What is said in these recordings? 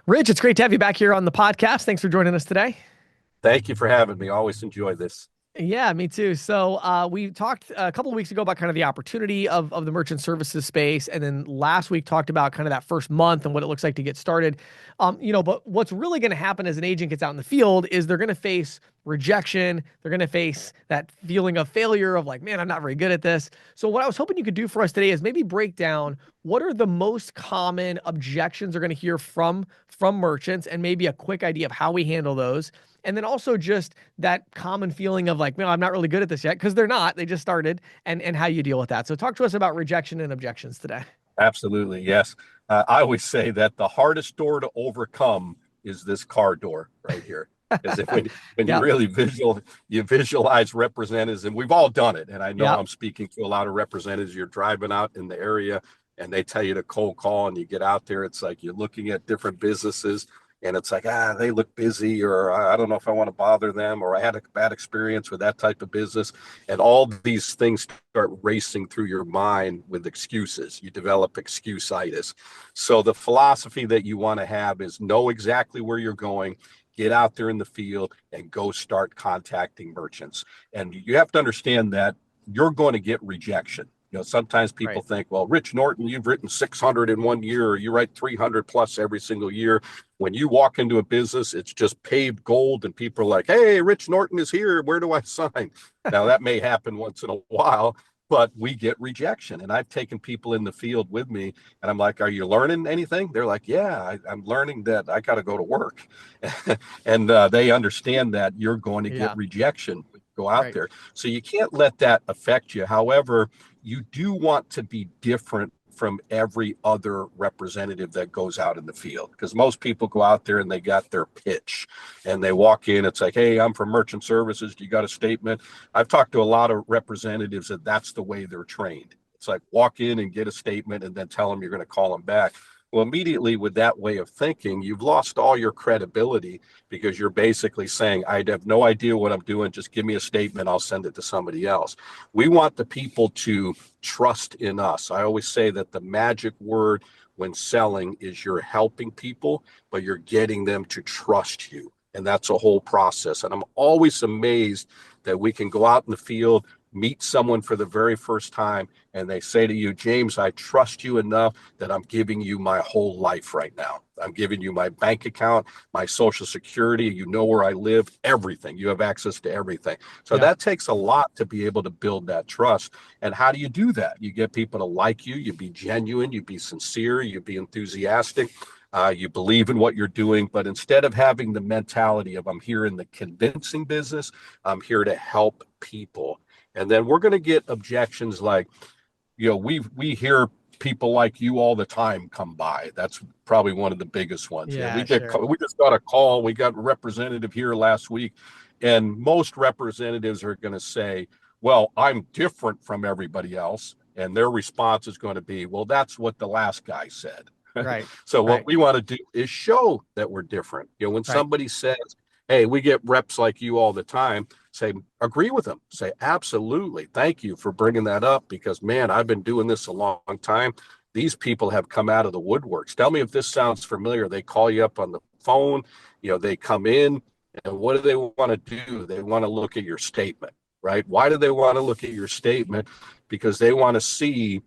Rich, it's great to have you back here on the podcast. Thanks for joining us today. Thank you for having me. Always enjoy this. Yeah, me too. So we talked a couple of weeks ago about kind of the opportunity of the merchant services space, and then last week talked about kind of that first month and what it looks like to get started. But what's really going to happen as an agent gets out in the field is they're going to face rejection. They're going to face that feeling of failure of like, man, I'm not very good at this. So what I was hoping you could do for us today is maybe break down what are the most common objections they're going to hear from merchants, and maybe a quick idea of how we handle those. And then also just that common feeling of like, no, I'm not really good at this yet, because they're not. They just started, and how you deal with that. So talk to us about rejection and objections today. Absolutely. Yes. I always say that the hardest door to overcome is this car door right here. Because when you Yeah. really visualize representatives, and we've all done it. And I know Yeah. I'm speaking to a lot of representatives. You're driving out in the area and they tell you to cold call, and you get out there. It's like you're looking at different businesses and it's like, they look busy, or I don't know if I want to bother them, or I had a bad experience with that type of business. And all these things start racing through your mind with excuses. You develop excuse-itis. So the philosophy that you want to have is know exactly where you're going, get out there in the field, and go start contacting merchants. And you have to understand that you're going to get rejection. Sometimes people Right. think, well, Rich Norton, you've written 600 in 1 year, or you write 300 plus every single year. When you walk into a business, it's just paved gold, and people are like, hey, Rich Norton is here. Where do I sign? Now, that may happen once in a while, but we get rejection. And I've taken people in the field with me, and I'm like, are you learning anything? They're like, yeah, I'm learning that I got to go to work. And they understand that you're going to get Yeah. rejection when you go out Right. there. So you can't let that affect you. However, you do want to be different from every other representative that goes out in the field, because most people go out there and they got their pitch and they walk in. It's like, hey, I'm from merchant services. Do you got a statement? I've talked to a lot of representatives that that's the way they're trained. It's like walk in and get a statement and then tell them you're going to call them back. Well, immediately with that way of thinking, you've lost all your credibility, because you're basically saying, I have no idea what I'm doing. Just give me a statement. I'll send it to somebody else. We want the people to trust in us. I always say that the magic word when selling is you're helping people, but you're getting them to trust you. And that's a whole process. And I'm always amazed that we can go out in the field, meet someone for the very first time, and they say to you, James, I trust you enough that I'm giving you my whole life right now. I'm giving you my bank account, my social security. You know where I live, everything. You have access to everything. So Yeah. that takes a lot to be able to build that trust. And how do you do that? You get people to like you. You be genuine. You be sincere. You be enthusiastic. You believe in what you're doing. But instead of having the mentality of I'm here in the convincing business, I'm here to help people. And then we're going to get objections like, we hear people like you all the time come by. That's probably one of the biggest ones. Yeah, sure. We just got a call. We got a representative here last week, and most representatives are going to say, well, I'm different from everybody else. And their response is going to be, well, that's what the last guy said. Right. So what Right. we want to do is show that we're different. When Right. somebody says, hey, we get reps like you all the time, say, agree with them. Say, absolutely. Thank you for bringing that up, because, man, I've been doing this a long time. These people have come out of the woodworks. Tell me if this sounds familiar. They call you up on the phone, they come in, and what do they want to do? They want to look at your statement, right? Why do they want to look at your statement? Because they want to see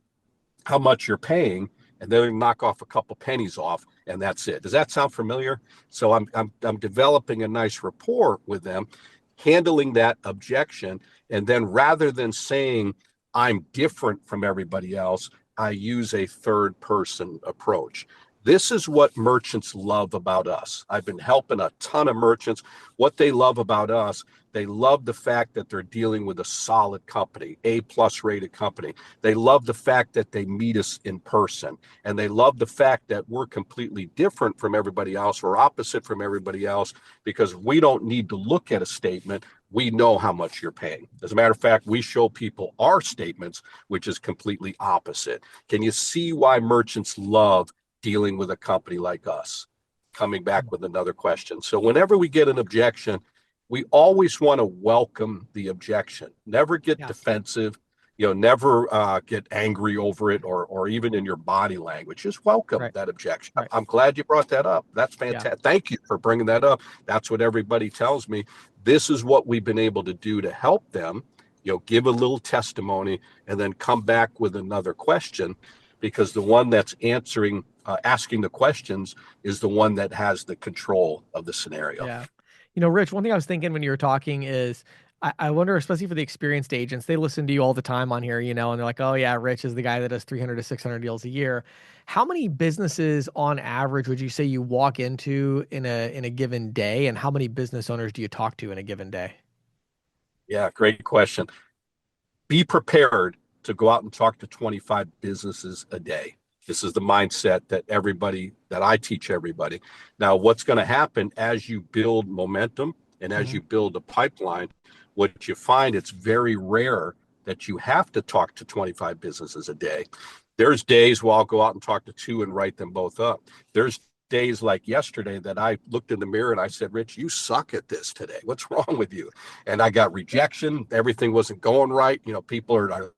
how much you're paying, and then knock off a couple pennies off, and that's it. Does that sound familiar? So I'm developing a nice rapport with them, handling that objection, and then rather than saying I'm different from everybody else, I use a third person approach. This is what merchants love about us. I've been helping a ton of merchants. What they love about us, they love the fact that they're dealing with a solid company, A+ rated company. They love the fact that they meet us in person, and they love the fact that we're completely different from everybody else, or opposite from everybody else, because we don't need to look at a statement. We know how much you're paying. As a matter of fact, we show people our statements, which is completely opposite. Can you see why merchants love dealing with a company like us? Coming back with another question. So whenever we get an objection, we always want to welcome the objection. Never get Yeah. defensive. Never get angry over it, or even in your body language. Just welcome Right. that objection. Right. I'm glad you brought that up. That's Yeah. fantastic. Thank you for bringing that up. That's what everybody tells me. This is what we've been able to do to help them, give a little testimony and then come back with another question, because the one that's asking the questions is the one that has the control of the scenario. Yeah. Rich, one thing I was thinking when you were talking is I wonder, especially for the experienced agents, they listen to you all the time on here, and they're like, oh, yeah, Rich is the guy that does 300 to 600 deals a year. How many businesses on average would you say you walk into in a given day? And how many business owners do you talk to in a given day? Yeah, great question. Be prepared to go out and talk to 25 businesses a day. This is the mindset that I teach everybody. Now, what's going to happen as you build momentum and as Hmm. you build a pipeline, what you find, it's very rare that you have to talk to 25 businesses a day. There's days where I'll go out and talk to two and write them both up. There's days like yesterday that I looked in the mirror and I said, Rich, you suck at this today. What's wrong with you? And I got rejection. Everything wasn't going right. People are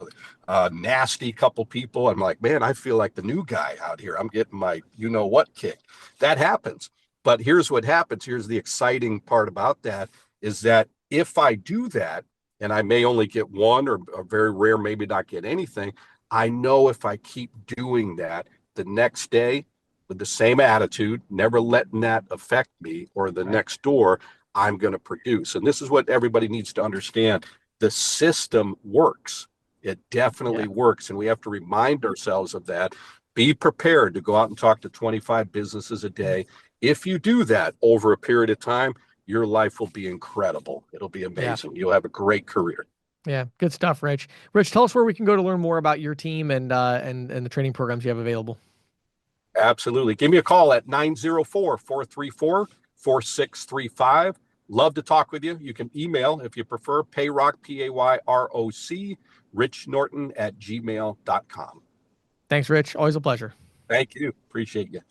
nasty couple people. I'm like, man, I feel like the new guy out here. I'm getting my what kick. That happens. But here's what happens. Here's the exciting part about that, is that if I do that, and I may only get one, or very rare, maybe not get anything, I know if I keep doing that the next day with the same attitude, never letting that affect me, or the Right. next door, I'm going to produce. And this is what everybody needs to understand. The system works. It Yeah. definitely works. And we have to remind ourselves of that. Be prepared to go out and talk to 25 businesses a day. If you do that over a period of time, your life will be incredible. It'll be Yeah. amazing. You'll have a great career. Yeah. Good stuff, Rich. Rich, tell us where we can go to learn more about your team and the training programs you have available. Absolutely. Give me a call at 904-434-4635. Love to talk with you. You can email, if you prefer, payrock, Payroc, Rich Norton at gmail.com. Thanks, Rich. Always a pleasure. Thank you. Appreciate you.